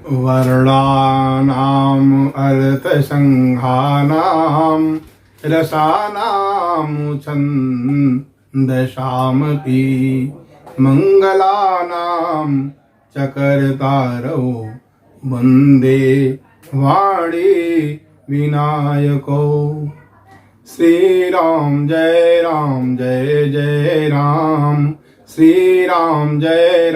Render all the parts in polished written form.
वर्णानाम् अर्थसंहानां रसानां छन्दसामपि मङ्गलानां चकर्तारौ वन्दे वाणी विनायकौ। श्री राम जय राम, श्री राम जय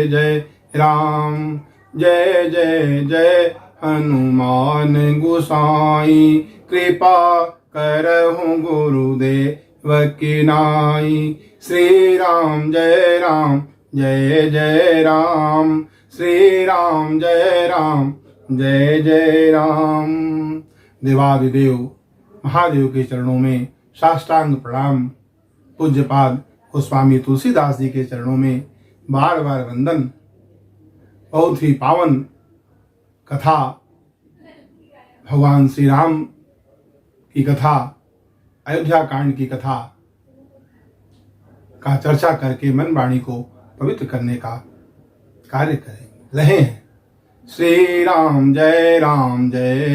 जय राम, जय जय जय हनुमान गोसाई, कृपा करहु गुरुदेव की नाई। श्री राम जय राम, श्री राम जय जय राम। देवादिदेव महादेव के चरणों में साष्टांग प्रणाम। पूज्यपाद गोस्वामी तुलसीदास जी के चरणों में बार बार वंदन। बहुत ही पावन कथा, भगवान श्री राम की कथा, अयोध्या कांड की कथा का चर्चा करके मन वाणी को पवित्र करने का कार्य करें रहे हैं। श्री राम जय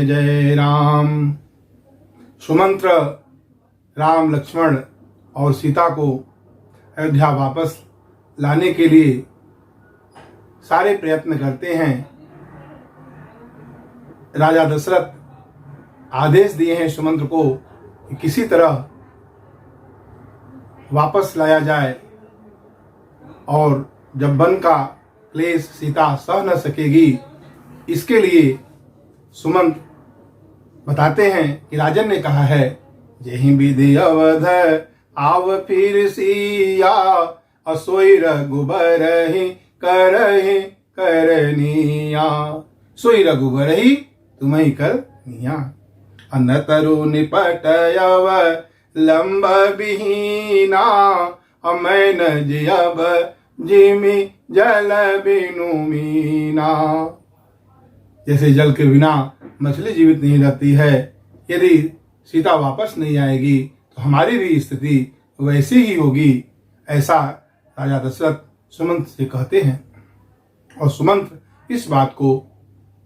जय राम। सुमंत्र राम, लक्ष्मण और सीता को अयोध्या वापस लाने के लिए सारे प्रयत्न करते हैं। राजा दशरथ आदेश दिए हैं सुमंत्र को कि किसी तरह वापस लाया जाए, और जब वन का क्लेश सीता सह न सकेगी, इसके लिए सुमंत्र बताते हैं कि राजन ने कहा है, जेहि विधि अवध आव फिर सिया, असोई रघुबर ही करहि करनिया। सोई रघुबर ही तुम्हें करनिया। अन्न तरु निपटयव लंब बिहीना, अमैन जियब जिमि जल बिनु मीना। जैसे जल के बिना मछली जीवित नहीं रहती है, यदि सीता वापस नहीं आएगी तो हमारी भी स्थिति वैसी ही होगी। ऐसा राजा दशरथ सुमंत्र से कहते हैं, और सुमंत्र इस बात को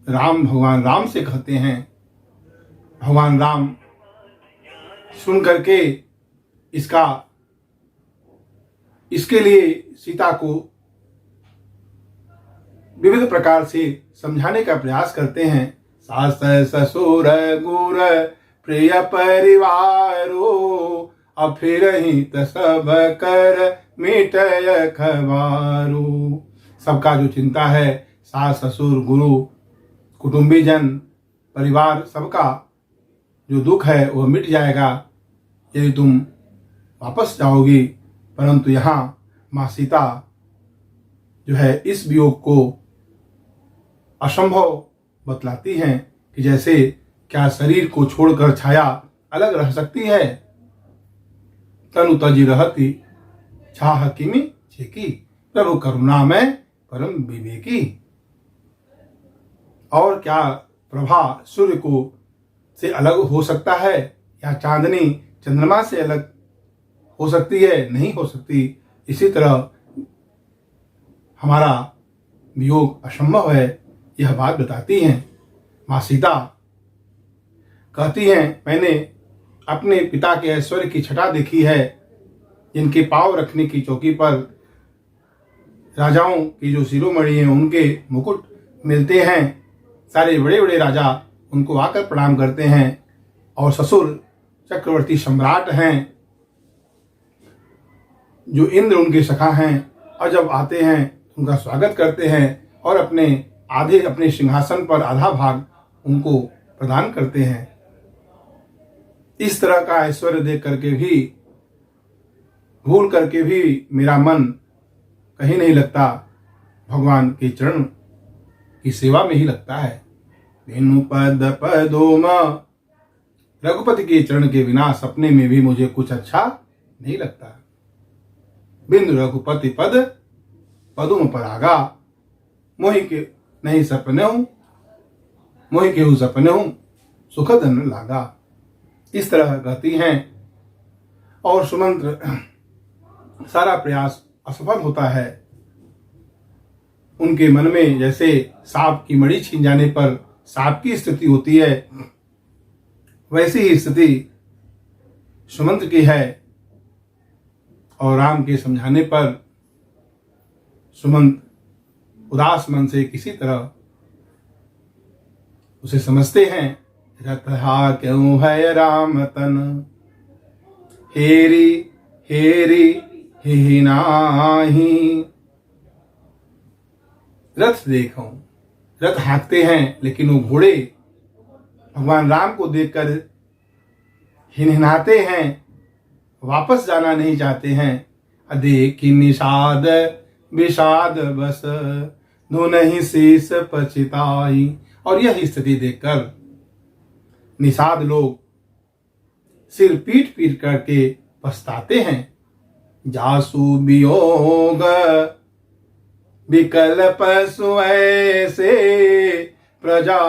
भगवान राम से कहते हैं। भगवान राम सुन करके इसके लिए सीता को विविध प्रकार से समझाने का प्रयास करते हैं। सास ससुर गुर प्रिय परिवारो, अफिरहि त सब कर मिटय खबारो। सबका जो चिंता है, सास ससुर गुरु कुटुंबीजन परिवार, सबका जो दुख है वह मिट जाएगा यदि तुम वापस जाओगी। परंतु यहाँ माँ सीता जो है इस वियोग को असंभव बतलाती हैं कि जैसे क्या शरीर को छोड़कर छाया अलग रह सकती है। तनु तजी रहती छाह किमि छेकी, प्रभु करुणा में परम विवेकी। और क्या प्रभा सूर्य को से अलग हो सकता है, या चांदनी चंद्रमा से अलग हो सकती है? नहीं हो सकती। इसी तरह हमारा वियोग असंभव है, यह बात बताती हैं। माँ सीता कहती हैं, मैंने अपने पिता के ऐश्वर्य की छटा देखी है, जिनके पांव रखने की चौकी पर राजाओं की जो शिरोमणि हैं उनके मुकुट मिलते हैं। सारे बड़े बड़े राजा उनको आकर प्रणाम करते हैं, और ससुर चक्रवर्ती सम्राट हैं, जो इंद्र उनके सखा हैं, और जब आते हैं उनका स्वागत करते हैं और अपने सिंहासन पर आधा भाग उनको प्रदान करते हैं। इस तरह का ऐश्वर्य देख करके भी, भूल करके भी मेरा मन कहीं नहीं लगता, भगवान के चरण की सेवा में ही लगता है। बिनु पद पदोम, रघुपति के चरण के बिना सपने में भी मुझे कुछ अच्छा नहीं लगता। बिनु रघुपति पद पदुम परागा, मोहि के नहीं सपने हूं, मोहि केहू सपने हूं, सुखद न लागा। इस तरह कहती हैं, और सुमंत्र सारा प्रयास असफल होता है। उनके मन में जैसे सांप की मणि छीन जाने पर सांप की स्थिति होती है, वैसी ही स्थिति सुमंत की है। और राम के समझाने पर सुमंत उदास मन से किसी तरह उसे समझते हैं। रतहा क्यों है राम तन, हेरी हेरी ही नाही। रथ देखो, रथ हाँकते हैं, लेकिन वो घोड़े भगवान राम को देखकर हिनहिनाते हैं, वापस जाना नहीं चाहते हैं। देखी निषाद विषाद बस, धुनहि शीस पछिताई। और यह स्थिति देखकर निषाद लोग सिर पीट पीट करके पछताते हैं। जासु वियोग विकल पशु ऐसे, प्रजा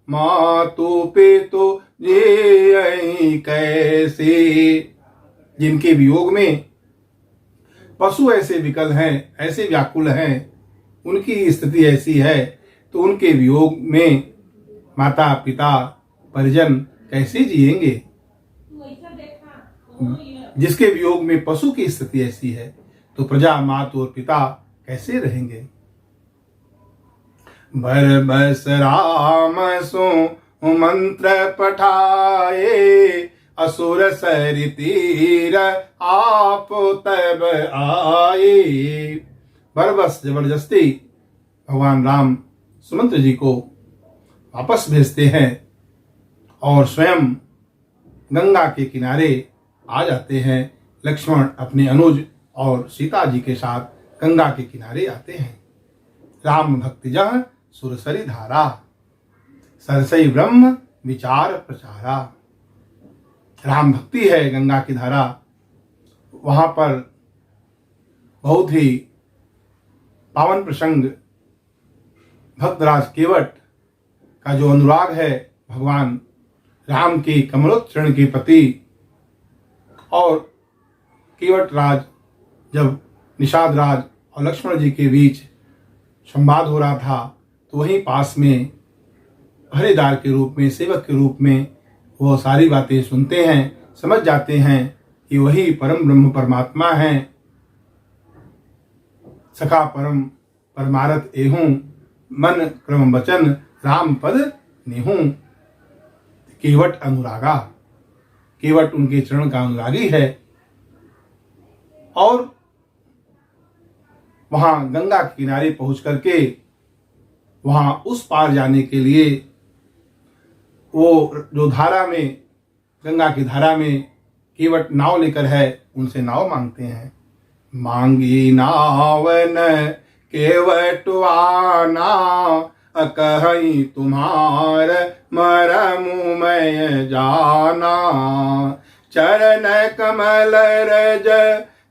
मातु पितु जी कैसे। जिनके वियोग में पशु ऐसे विकल हैं, ऐसे व्याकुल हैं, उनकी स्थिति ऐसी है, तो उनके वियोग में माता पिता परिजन कैसे जिएंगे। जिसके वियोग में पशु की स्थिति ऐसी है, तो प्रजा मातु और पिता कैसे रहेंगे। बरबस राम सो मंत्र पठाए, असुर सरि तीर आप तब आए। बरबस जबरदस्ती भगवान राम सुमंत्र जी को वापस भेजते हैं और स्वयं गंगा के किनारे आ जाते हैं। लक्ष्मण अपने अनुज और सीता जी के साथ गंगा के किनारे आते हैं। राम भक्ति जह सुरसरी धारा, सरसई ब्रह्म विचार प्रचारा। राम भक्ति है गंगा की धारा। वहां पर बहुत ही पावन प्रसंग भक्तराज केवट का जो अनुराग है भगवान राम के कमलोच्चरण के प्रति, और केवट राज जब निषाद राज और लक्ष्मण जी के बीच संवाद हो रहा था, तो वहीं पास में पहरेदार के रूप में, सेवक के रूप में वो सारी बातें सुनते हैं, समझ जाते हैं कि वही परम ब्रह्म परमात्मा हैं। सखा परम परमारथ एहूं, मन क्रम वचन राम पद नेहूं। केवट अनुरागा, केवट उनके चरण का अनुरागी है। और वहां गंगा के किनारे पहुंच करके वहां उस पार जाने के लिए वो जो धारा में, गंगा की धारा में केवट नाव लेकर है, उनसे नाव मांगते हैं। मांगी नावन केवटवाना, अकहि तुम्हार मरमु मैं जाना। चरण कमल रज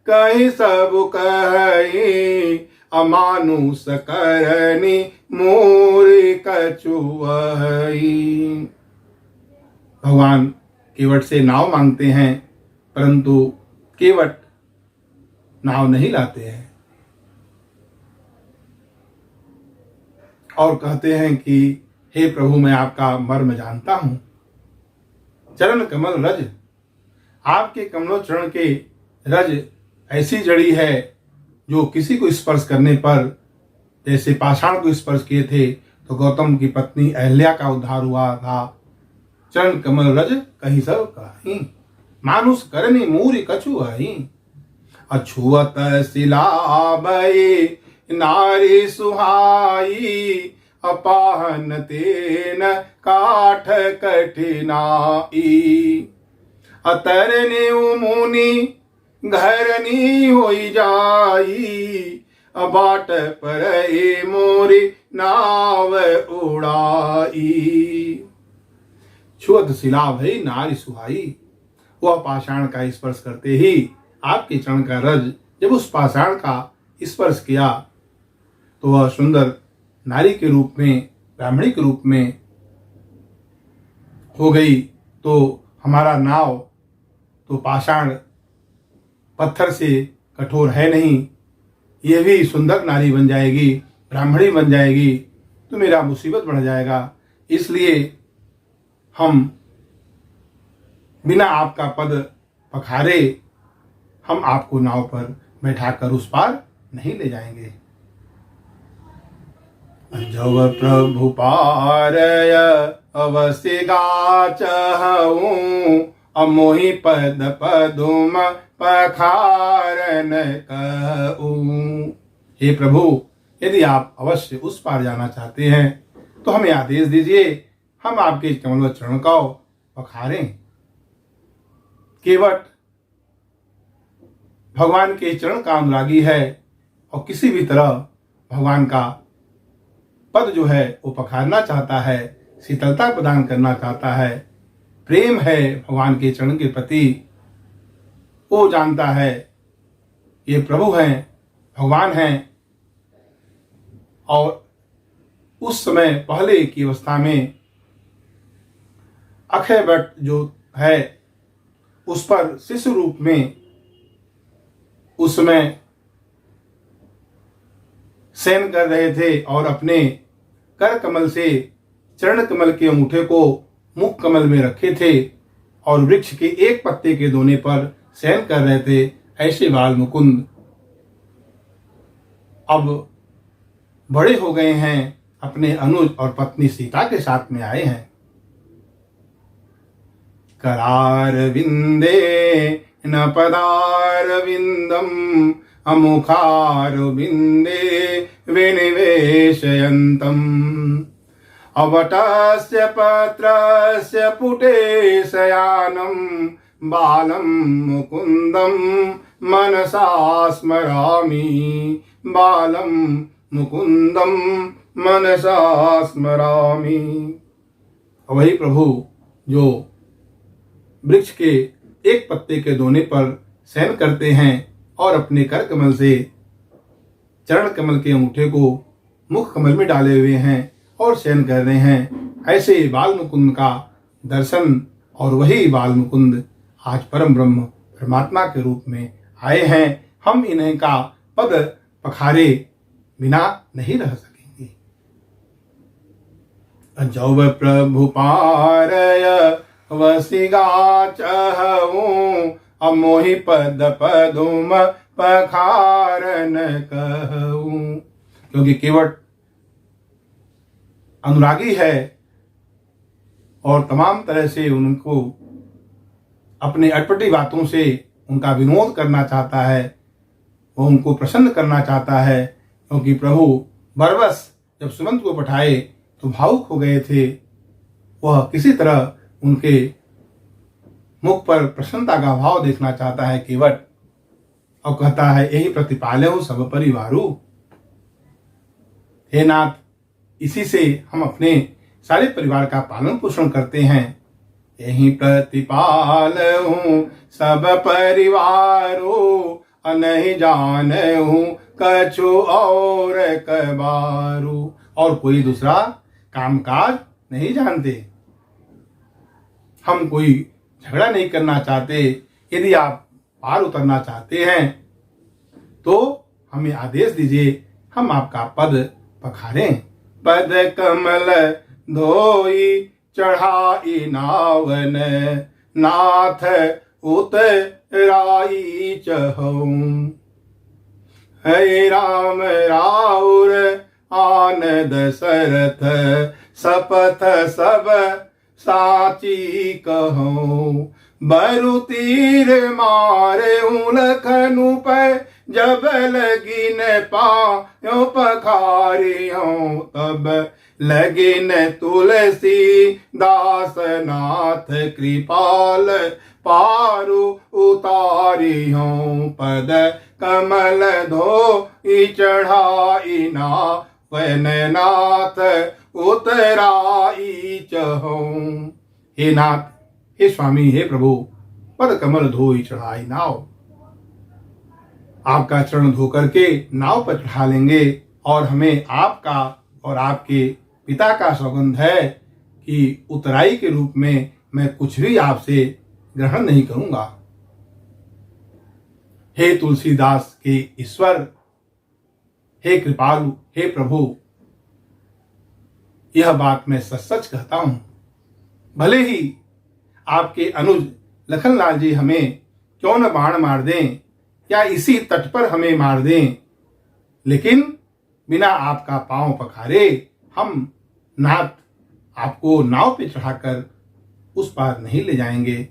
कहि सब कहि, अमानुष करनी मोरि कछुअहि। भगवान केवट से नाव मांगते हैं, परंतु केवट नाव नहीं लाते हैं और कहते हैं कि हे प्रभु, मैं आपका मर्म जानता हूं। चरण कमल रज, आपके कमलोचरण के रज ऐसी जड़ी है जो किसी को स्पर्श करने पर, जैसे पाषाण को स्पर्श किए थे तो गौतम की पत्नी अहल्या का उद्धार हुआ था। चरण कमल रज कहीं सब कहीं, मानुष करनी मूरी कछु अहि। अछुअत सिलाबई नारी सुहाई, अपाहन तेन काठ कठिनाई। अतरने मुनि घरनी होई जाई, बाट पर मोरी नाव उड़ाई। छुअत शिला भई नारी सुहाई, वह पाषाण का स्पर्श करते ही आपके चरण का रज जब उस पाषाण का स्पर्श किया तो वह सुंदर नारी के रूप में, ब्राह्मणी के रूप में हो गई। तो हमारा नाव तो पाषाण पत्थर से कठोर है नहीं, यह भी सुंदर नारी बन जाएगी। ब्राह्मणी बन जाएगी तो मेरा मुसीबत बढ़ जाएगा। इसलिए हम बिना आपका पद पखारे हम आपको नाव पर बैठाकर उस पार नहीं ले जाएंगे। जब प्रभु पारय अवश्य गाचहूँ, अमोहि पद पदुम पखारन कहूँ। हे प्रभु, यदि आप अवश्य उस पार जाना चाहते हैं तो हमें आदेश दीजिए, हम आपके कमल चरण को पखारें। केवट भगवान के चरण का अनुरागी है और किसी भी तरह भगवान का पद जो है वो पखारना चाहता है, शीतलता प्रदान करना चाहता है, प्रेम है भगवान के चरण के प्रति। वो जानता है ये प्रभु हैं, भगवान हैं। और उस समय पहले की अवस्था में अक्षय वट जो है उस पर शिशु रूप में उस समय शयन कर रहे थे और अपने कर कमल से चरण कमल के अंगूठे को मुख कमल में रखे थे और वृक्ष के एक पत्ते के दोने पर शयन कर रहे थे। ऐसे बाल मुकुंद अब बड़े हो गए हैं, अपने अनुज और पत्नी सीता के साथ में आए हैं। करार विंदे न पदार विंदम, अमुखार विंदे विनिवेशयन्तम्। अवटस्य पत्रस्य पुटे शयानं, बालं मुकुन्दं मनसा स्मरामि, बालं मुकुन्दं मनसा स्मरामि। वही प्रभु जो वृक्ष के एक पत्ते के दोने पर शयन करते हैं और अपने कर कमल से चरण कमल के अंगूठे को मुख कमल में डाले हुए हैं और शयन कर रहे हैं, ऐसे बाल मुकुंद का दर्शन और वही बाल मुकुंद आज परम ब्रह्म परमात्मा के रूप में आए हैं। हम इन्हें का पद पखारे बिना नहीं रह सकेंगे। जब प्रभु पारय वसिगा चहूँ, अमोहि पद पदुम पखारन कहूँ। क्योंकि केवट अनुरागी है और तमाम तरह से उनको अपने अटपटी बातों से उनका विनोद करना चाहता है, वो उनको प्रसन्न करना चाहता है। क्योंकि प्रभु बरबस जब सुमंत को पठाए तो भावुक हो गए थे, वह किसी तरह उनके मुख पर प्रसन्नता का भाव देखना चाहता है केवट, और कहता है यही प्रतिपालय सब परिवारू। हे नाथ, इसी से हम अपने सारे परिवार का पालन पोषण करते हैं। यही प्रतिपाल हूँ सब परिवारो, नहीं जान हूँ कछु और कबारू। और कोई दूसरा कामकाज नहीं जानते, हम कोई झगड़ा नहीं करना चाहते। यदि आप पार उतरना चाहते हैं तो हमें आदेश दीजिए, हम आपका पद पखारें। पद कमल धोई चढ़ाई नावन, नाथ उतराई चहूँ। हे राम राउर आन दशरथ, सपथ सब साची कहूँ। बरु तीर मारे लखनु पे, जब लगी न पायो पखारियों। तब लगे न तुलसी दास नाथ, कृपाल पारु उतारियों। पद कमल धोई चढ़ाई नावन, नाथ उतराई चहूँ। हे नाथ, हे स्वामी, हे प्रभु, पद कमल धोई चढ़ाई नाव। आपका चरण धो करके नाव पर चढ़ा लेंगे और हमें आपका और आपके पिता का सौगंध है कि उतराई के रूप में मैं कुछ भी आपसे ग्रहण नहीं करूंगा। हे तुलसीदास के ईश्वर, हे कृपालु, हे प्रभु, यह बात मैं सच सच कहता हूं। भले ही आपके अनुज लखनलाल जी हमें क्यों न बाण मार दें या इसी तट पर हमें मार दें, लेकिन बिना आपका पांव पखारे हम नाथ आपको नाव पे चढ़ाकर उस पार नहीं ले जाएंगे।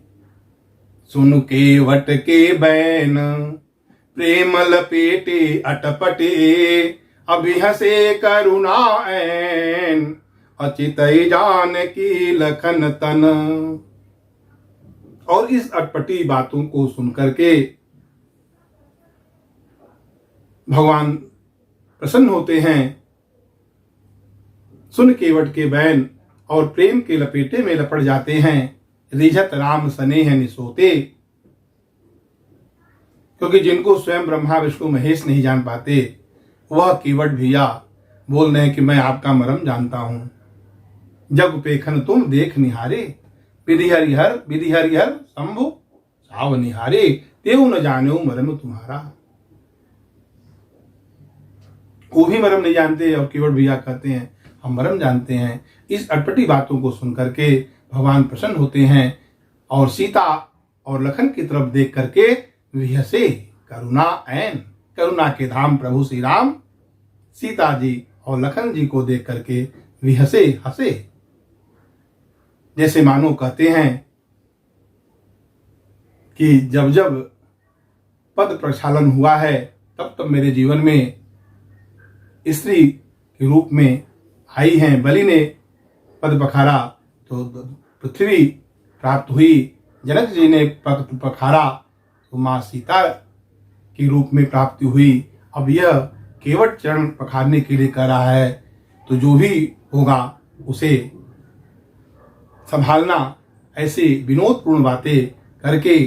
सुन केवट के बैन प्रेम लपेटे अटपटे, अभी हंसे करुणा ऐन, अचितई जान की लखन तन। और इस अटपटी बातों को सुनकर के भगवान प्रसन्न होते हैं। सुन केवट के बैन और प्रेम के लपेटे में लपट जाते हैं। रिझत राम स्नेह निसोते, क्योंकि जिनको स्वयं ब्रह्मा विष्णु महेश नहीं जान पाते, वह केवट भैया बोल रहे हैं कि मैं आपका मरम जानता हूं। जग पेखन तुम देख निहारे, विधि हरिहर शंभु साव निहारे, तेऊ न जाने मरम तुम्हारा। वो भी मरम नहीं जानते और केवट भैया कहते हैं हम मरम जानते हैं। इस अटपटी बातों को सुनकर के भगवान प्रसन्न होते हैं और सीता और लखन की तरफ देख करके विहसे करुणा ऐन, करुणा के धाम प्रभु श्री राम सीता जी और लखन जी को देख करके विहसे, हंसे। जैसे मानो कहते हैं कि जब जब पद प्रक्षालन हुआ है तब तब मेरे जीवन में स्त्री के रूप में आई हैं। बलि ने पद पखारा तो पृथ्वी प्राप्त हुई, जनक जी ने पद पखारा तो मां सीता के रूप में प्राप्ति हुई। अब यह केवट चरण पखारने के लिए कह रहा है, तो जो भी होगा उसे संभालना। ऐसे विनोदपूर्ण बातें करके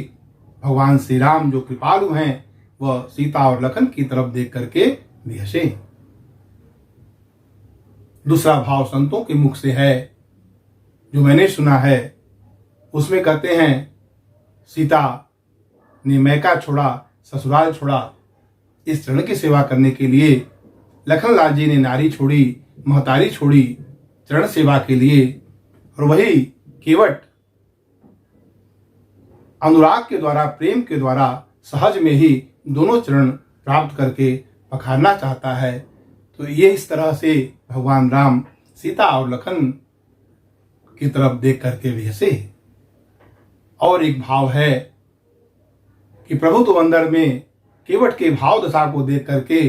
भगवान श्री राम जो कृपालु हैं वह सीता और लखन की तरफ देख करके भी हंसे। दूसरा भाव संतों के मुख से है जो मैंने सुना है, उसमें कहते हैं सीता ने मैका छोड़ा, ससुराल छोड़ा इस चरण की सेवा करने के लिए। लखनलाल जी ने नारी छोड़ी, महतारी छोड़ी चरण सेवा के लिए। और वही केवट अनुराग के द्वारा, प्रेम के द्वारा सहज में ही दोनों चरण प्राप्त करके पखारना चाहता है। तो ये इस तरह से भगवान राम सीता और लखन की तरफ देख करके भी हंसे। और एक भाव है कि प्रभु तो अंदर में केवट के भाव दशा को देख करके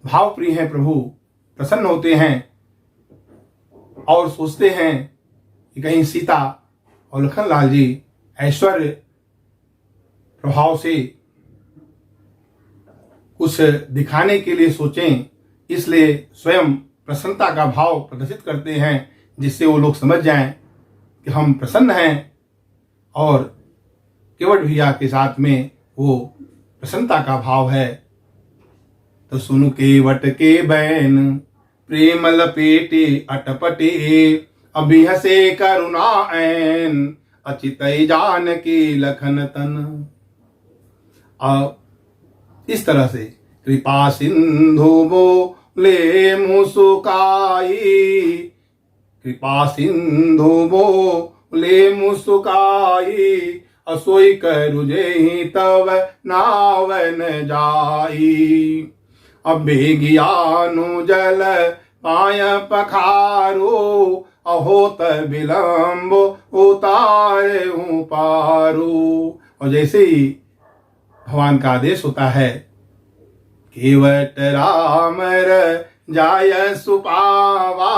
भाव प्रिय हैं, प्रभु प्रसन्न होते हैं और सोचते हैं कि कहीं सीता और लखनलाल जी ऐश्वर्य प्रभाव से कुछ दिखाने के लिए सोचें, इसलिए स्वयं प्रसन्नता का भाव प्रदर्शित करते हैं जिससे वो लोग समझ जाएं कि हम प्रसन्न हैं। और केवट भैया के साथ में वो प्रसन्नता का भाव है। तो सुन केवट के बैन प्रेम लपेटे अटपटे, अभी हंसे करुणा ऐन, अचितई जान की लखन तन। इस तरह से कृपा सिंधु बोले मुस्काई, कृपा सिंधु बोले मुस्काई, असोई करुजे तव नावन जाई। अबे ज्ञानु जल पाय पखारो, अहोत विलंब उतारे हूँ पारो। और जैसे ही भगवान का आदेश होता है, केवट रामर जाय सुपावा,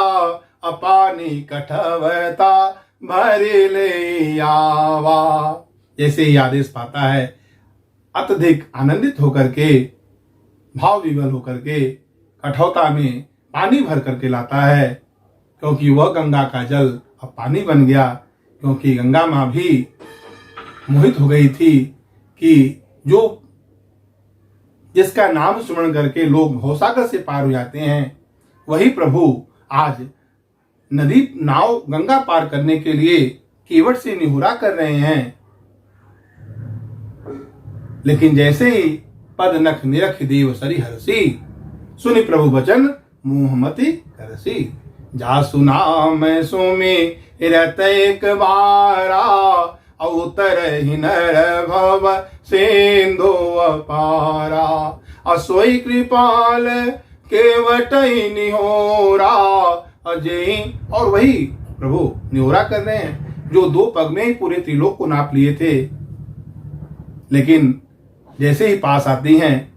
अपानी कठवता भर ले आवा। जैसे ही आदेश पाता है, अत्यधिक आनंदित होकर के, भाव विवल होकर के कठौता में पानी भर करके लाता है, क्योंकि वह गंगा का जल अब पानी बन गया। क्योंकि गंगा माँ भी मोहित हो गई थी कि जो जिसका नाम स्मरण करके लोग भवसागर से पार हो जाते हैं, वही प्रभु आज नदी नाव गंगा पार करने के लिए केवट से निहुरा कर रहे हैं। लेकिन जैसे ही पद नख निरख देव सरी हरसी, सुनि प्रभु वचन मुहमति करसी। जा सुना मैं सुमी रत एक बारा, अवतर ही नर भव सिंधु अपारा। असोई कृपाल केवट निहोरा अजय। और वही प्रभु निहोरा कर रहे हैं जो 2 पग में ही पूरे त्रिलोक को नाप लिए थे, लेकिन जैसे ही पास आती हैं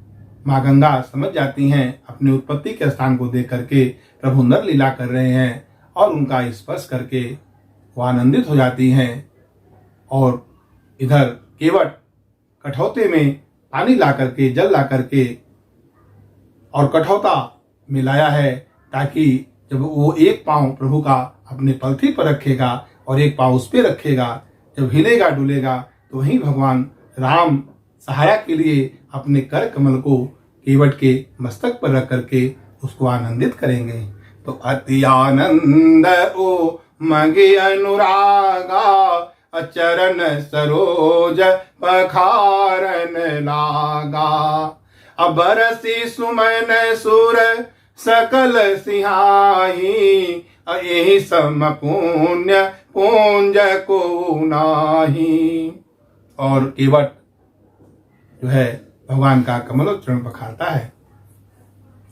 माँ गंगा समझ जाती हैं अपनी उत्पत्ति के स्थान को देख करके प्रभु नर लीला कर रहे हैं, और उनका स्पर्श करके वो आनंदित हो जाती हैं। और इधर केवट कठौते में पानी ला करके, जल ला करके और कठौता मिलाया है, ताकि जब वो एक पांव प्रभु का अपने पलथी पर रखेगा और एक पांव उस पर रखेगा, जब हिलेगा डुलेगा तो वहीं भगवान राम सहारा के लिए अपने कर कमल को केवट के मस्तक पर रख करके उसको आनंदित करेंगे। तो अति आनंद ओ मगे अनुरागा, अचरण सरोज पखारन लागा। अबरसी सुमन सुर सकल सिहाही, यही सम पुण्य पुंज को नाही। और केवट जो है भगवान का कमलोच्चरण पखारता है।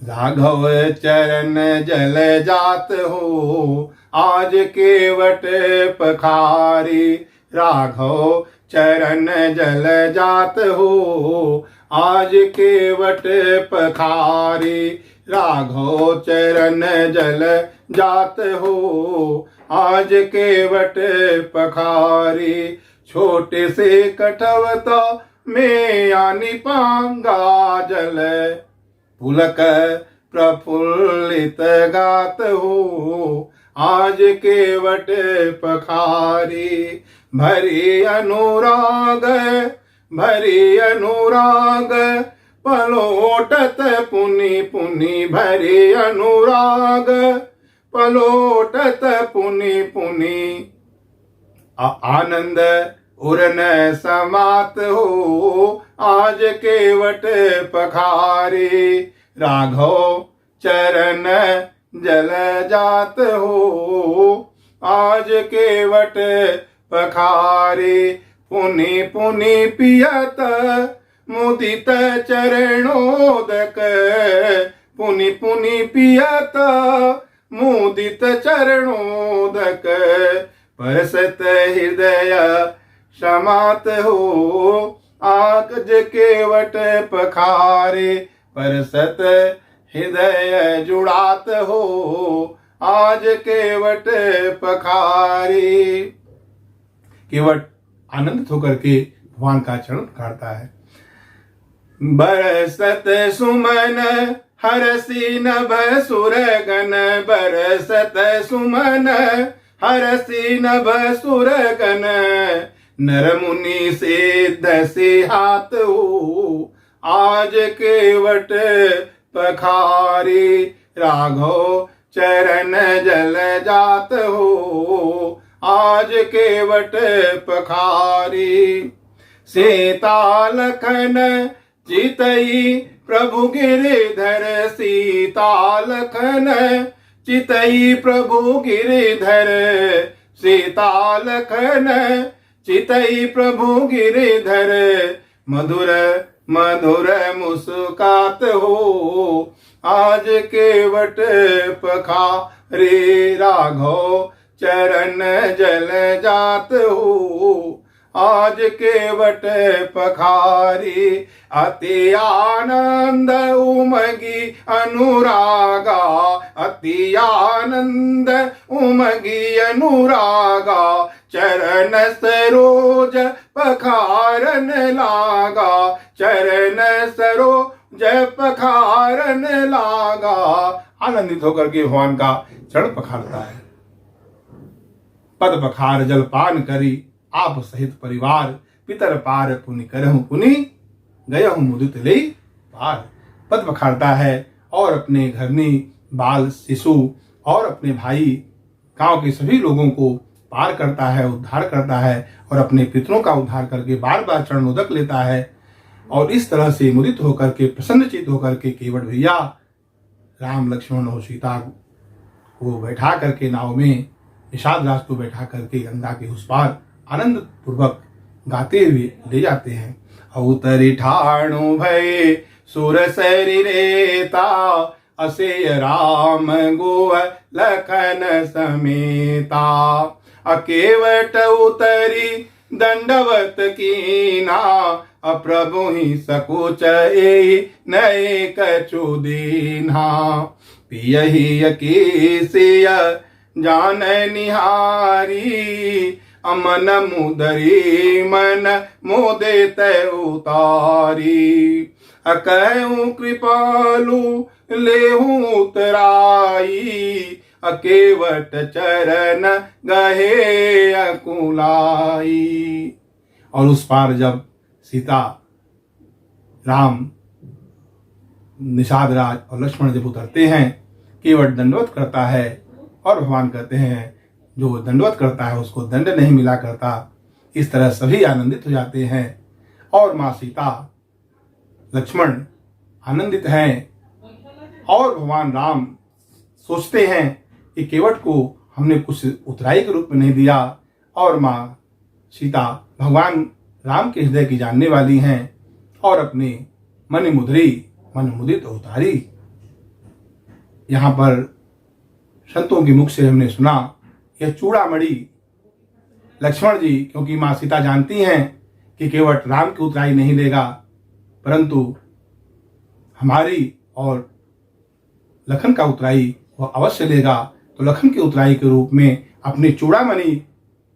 राघव चरण जल जात हो, आज केवट पखारी। राघव चरण जल जात हो, आज केवट पखारी। राघव चरण जल जात हो, आज केवट पखारी। छोटे से कठवता में आनी पांगा जल, पुलक प्रफुल्लित गात हो, आज केवट पखारी। भरी अनुराग भरी अनुराग, पलोटत पुनि पुनि। भरी अनुराग पलोटत पुनि पुनि। आनंद उरन समात हो, आज केवट पखारी। राघव चरण जल जात हो, आज केवट पखारी। पुनि पुनि पियत मुदित चरणोदक, पुनि पुनि पियत मुदित चरणोदक। परसत हृदय क्षमात हो, आज केवट पखारे। परसत हृदय जुड़ात हो, आज केवट पखारे। केवट आनंदित होकर के भगवान का चरण पखारता है। बरसत सुमन हरसी नभ सुरगन, बरसत सुमन हरसी नभ सुरगन। नर मुनि सिद्ध सिहात हो, आज केवट पखारी। राघव चरण जल जात हो, आज केवट पखारी। सीता लखन चितई प्रभु गिरिधर, सीता लखन चितई प्रभु गिरिधर। सीता लखन चितई प्रभु गिरिधर। मधुर मधुर मुस्कात हो, आज केवट पखारे। राघव चरण जल जात हो, आज केवट पखारी। अति आनंद उमगी अनुरागा, अति आनंद उमगी अनुरागा। चरण सरोज पखारन लागा, चरण सरोज पखारन लागा। आनंदित होकर के भगवान का चरण पखारता है। पद पखार जल पान करी, आप सहित परिवार। पितर पार पुनि करहु पुनि, गयहु मुदित ले पार। पद पखारता है और अपने घरनी बाल शिशु और अपने भाई गांव के सभी लोगों को पार करता है, उद्धार करता है और अपने पितरों का उद्धार करके बार बार चरणोदक लेता है। और इस तरह से मुदित होकर के प्रसन्नचित होकर के केवट भैया राम लक्ष्मण और सीता को बैठा करके नाव में निषाद राज को बैठा करके गंगा के उस पार आनंद पूर्वक गाते हुए ले जाते हैं। अवतरी ठाणु भय सुर शरीरेता असेय राम गोह लखन समेता। अकेवट उतरी दंडवत कीना अप्रभु ही सकुच नए कछु दीना। पियहि अकेसिय जान निहारी अमन मुदरी मन मोदित उतारी। अकहु कृपालु लेहु उतराई अकेवट चरण गहे अकुलाई। और उस पार जब सीता राम निषाद राज और लक्ष्मण जब उतरते हैं, केवट दंडवत करता है और भगवान कहते हैं जो दंडवत करता है उसको दंड नहीं मिला करता। इस तरह सभी आनंदित हो जाते हैं और माँ सीता लक्ष्मण आनंदित हैं और भगवान राम सोचते हैं कि केवट को हमने कुछ उतराई के रूप में नहीं दिया। और माँ सीता भगवान राम के हृदय की जानने वाली हैं और अपने मन मुदित उतारी। यहाँ पर संतों के मुख से हमने सुना यह चूड़ामणि लक्ष्मण जी, क्योंकि माँ सीता जानती हैं कि केवट राम की उतराई नहीं लेगा परंतु हमारी और लखन का उतराई वह अवश्य लेगा, तो लखन की उतराई के रूप में अपनी चूड़ामणि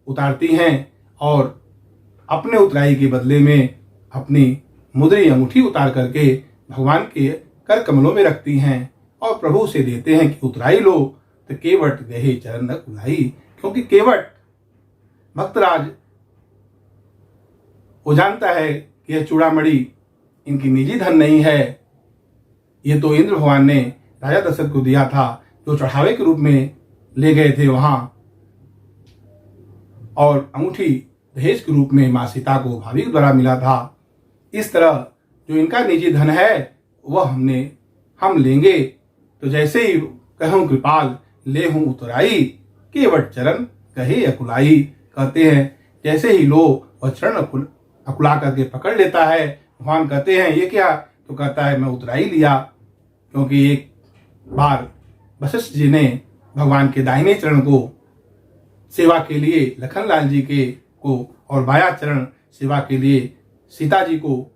उतारती हैं और अपने उतराई के बदले में अपनी मुद्री अंगूठी उतार करके भगवान के कर कमलों में रखती हैं और प्रभु से देते हैं कि उतराई लो। तो केवट गहे चरण कुलाई, क्योंकि केवट भक्तराज वो जानता है कि यह चूड़ामणि इनकी निजी धन नहीं है, ये तो इंद्र भगवान ने राजा दशरथ को दिया था जो चढ़ावे के रूप में ले गए थे वहां, और अंगूठी दहेज के रूप में माँ सीता को भाभी के द्वारा मिला था। इस तरह जो इनका निजी धन है वह हम लेंगे। तो जैसे ही कहूँ कृपाल ले हूँ उतराई केवट चरण कहे अकुलाई, कहते हैं जैसे ही लो वह चरण अकुला करके पकड़ लेता है। भगवान कहते हैं ये क्या, तो कहता है मैं उतराई लिया, क्योंकि एक बार वशिष्ठ जी ने भगवान के दाहिने चरण को सेवा के लिए लखनलाल जी को और बाया चरण सेवा के लिए सीता जी को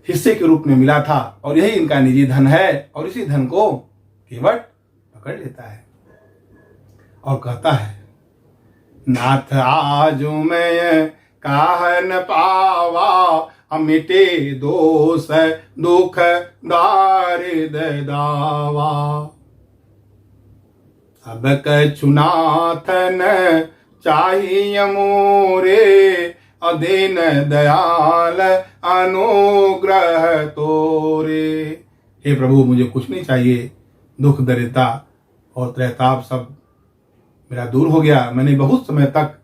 हिस्से के रूप में मिला था, और यही इनका निजी धन है। और इसी धन को केवट पकड़ लेता है और कहता है नाथ आजू मैं काहन पावा अमिटे दोष दुख दारिद दावा। अब कछुनाथन चाहिए मोरे अधीन दयाल अनुग्रह तोरे। हे प्रभु मुझे कुछ नहीं चाहिए, दुख दरिद्रता और त्रैताप सब मेरा दूर हो गया। मैंने बहुत समय तक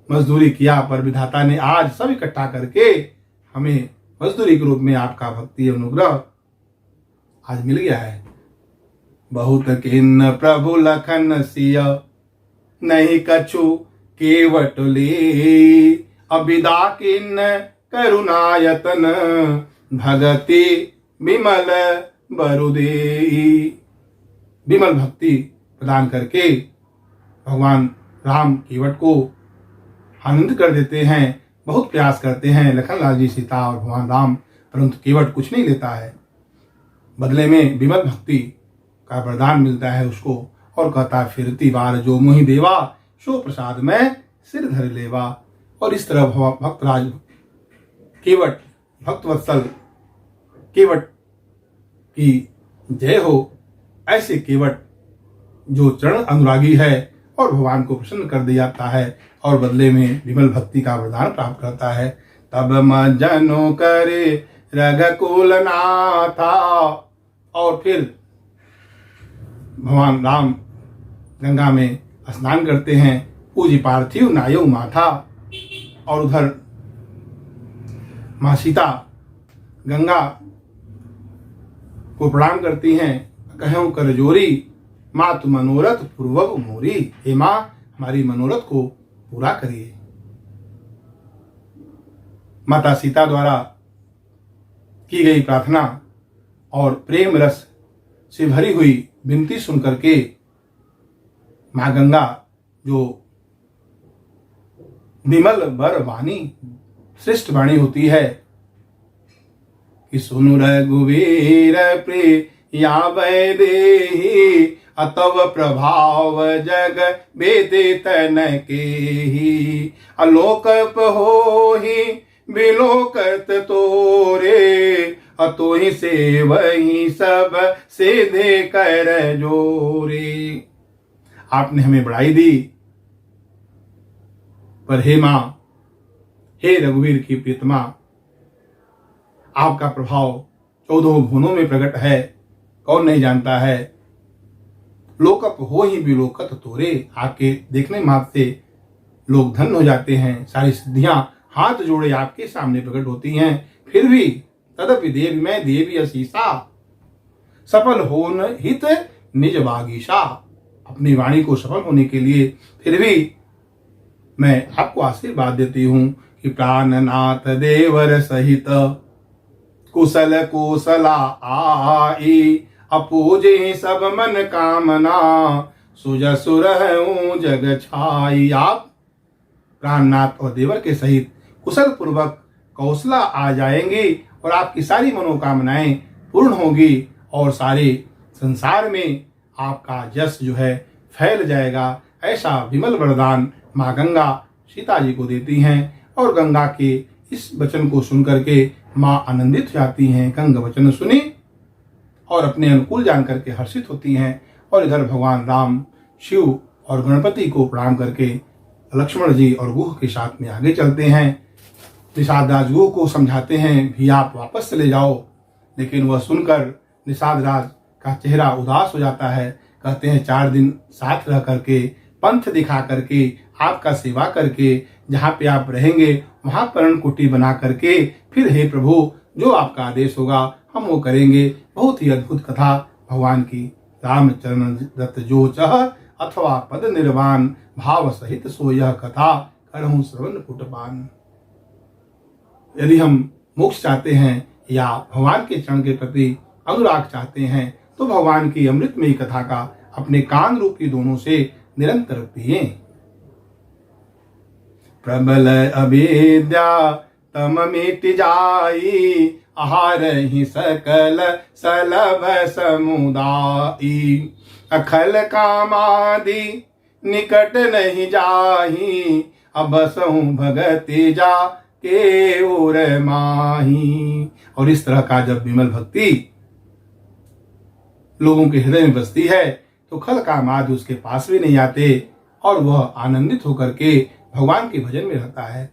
मजदूरी किया पर विधाता ने आज सब इकट्ठा करके हमें मजदूरी के रूप में आपका भक्ति अनुग्रह आज मिल गया है। बहुत किन्न प्रभु लखन सिय नहीं कछु केवट ले। अबिदा किन्न करुणायतन भगति विमल बरुदेई। विमल भक्ति प्रदान करके भगवान राम केवट को आनंद कर देते हैं। बहुत प्रयास करते हैं लखनलाल जी, सीता और भगवान राम, परंतु केवट कुछ नहीं लेता है। बदले में विमल भक्ति का वरदान मिलता है उसको, और कहता है फिरती बार जो मोहि देवा सो प्रसाद में सिर धर लेवा। और इस तरह भक्तराज केवट भक्तवत्सल केवट की जय हो। ऐसे केवट जो चरण अनुरागी है और भगवान को प्रसन्न कर दिया जाता है और बदले में विमल भक्ति का वरदान प्राप्त करता है। तब मज्जनो करे रघुकुल नाथा। और फिर भगवान राम गंगा में स्नान करते हैं, पूजी पार्थिव नायो माथा। और उधर माँ सीता गंगा को प्रणाम करती हैं, कहूं कर जोरी मातु मनोरथ पूर्वक मोरी। हे मां, हमारी मनोरथ को पूरा करिए। माता सीता द्वारा की गई प्रार्थना और प्रेम रस से भरी हुई विनती सुनकर के मां गंगा जो विमल बर वाणी श्रेष्ठ वाणी होती है कि सुनु रघुवीर प्रिया वैदेही अतव प्रभाव जग बेदे तन के ही अलोक हो ही बिलोकत तोरे अतो ही से वही सब सीधे कर जोरे। आपने हमें बढ़ाई दी, पर हे मां, हे रघुवीर की प्रीतमा, आपका प्रभाव 14 भुवनों में प्रकट है, कौन नहीं जानता है। लोकप हो ही बिलोकत तोरे, आपके देखने मात्र से लोग धन्य हो जाते हैं। सारी सिद्धियां हाथ जोड़े आपके सामने प्रकट होती हैं। फिर भी तदपि देवी में देवी असीसा सफल हो न हित निज बागीशा। अपनी वाणी को सफल होने के लिए फिर भी मैं आपको आशीर्वाद देती हूं कि प्राणनाथ देवर सहित कुशल कुशला आई अपूजे सब मन कामना सुज सुर जग छाई। आप प्राणनाथ और देवर के सहित कुशल पूर्वक कौशला आ जाएंगे और आपकी सारी मनोकामनाएं पूर्ण होगी और सारे संसार में आपका यश जो है फैल जाएगा। ऐसा विमल वरदान माँ गंगा सीता जी को देती हैं और गंगा के इस वचन को सुन करके माँ आनंदित हो जाती हैं। गंगा वचन सुनी और अपने अनुकूल जान करके हर्षित होती हैं और इधर भगवान राम, शिव और गणपति को प्रणाम करके लक्ष्मण जी और गुह के साथ में आगे चलते हैं। निषाद राज गुह को समझाते हैं भी आप वापस चले जाओ, लेकिन वह सुनकर निषाद राज का चेहरा उदास हो जाता है। कहते हैं 4 दिन साथ रह करके पंथ दिखा करके आपका सेवा करके जहाँ पे आप रहेंगे वहां पर्ण कुटी बना करके फिर हे प्रभु जो आपका आदेश होगा हम वो करेंगे। बहुत ही अद्भुत कथा भगवान की। रामचरण रत जो चह अथवा पद निर्वाण भाव सहित सो यह कथा करहूं श्रवण पुटपान। यदि हम मोक्ष चाहते हैं या भगवान के चरण के प्रति अनुराग चाहते हैं तो भगवान की अमृतमयी कथा का अपने कान रूपी दोनों से निरंतर पिए। प्रबल अविद्या तम मिट जाई आहार ही सकल सलभ समुदाई अखल कामादि निकट नहीं जाही अब सहु भगति जा के ओर माही। और इस तरह का जब विमल भक्ति लोगों के हृदय में बसती है तो खल काम आदि उसके पास भी नहीं आते और वह आनंदित होकर के भगवान के भजन में रहता है।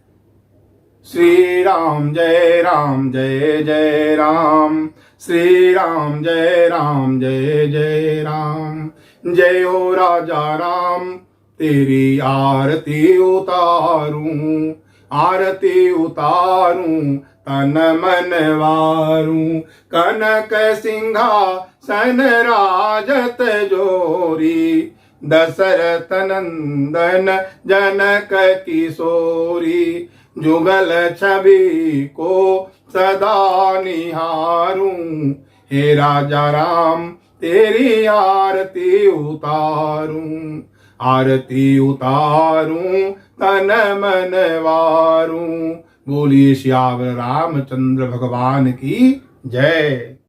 श्री राम जय राम जय जय राम, श्री राम जय राम जय जय राम। जय हो राजा राम तेरी आरती उतारूं, आरती उतारूं तन मन वारूं। कनक सिंहासन राजत जोरी दशरथ नंदन जनक किशोरी। जुगल छवि को सदा निहारूं, हे राजा राम तेरी आरती उतारूं, आरती उतारूं तन मन वारूं। बोलिए श्यावर रामचंद्र भगवान की जय।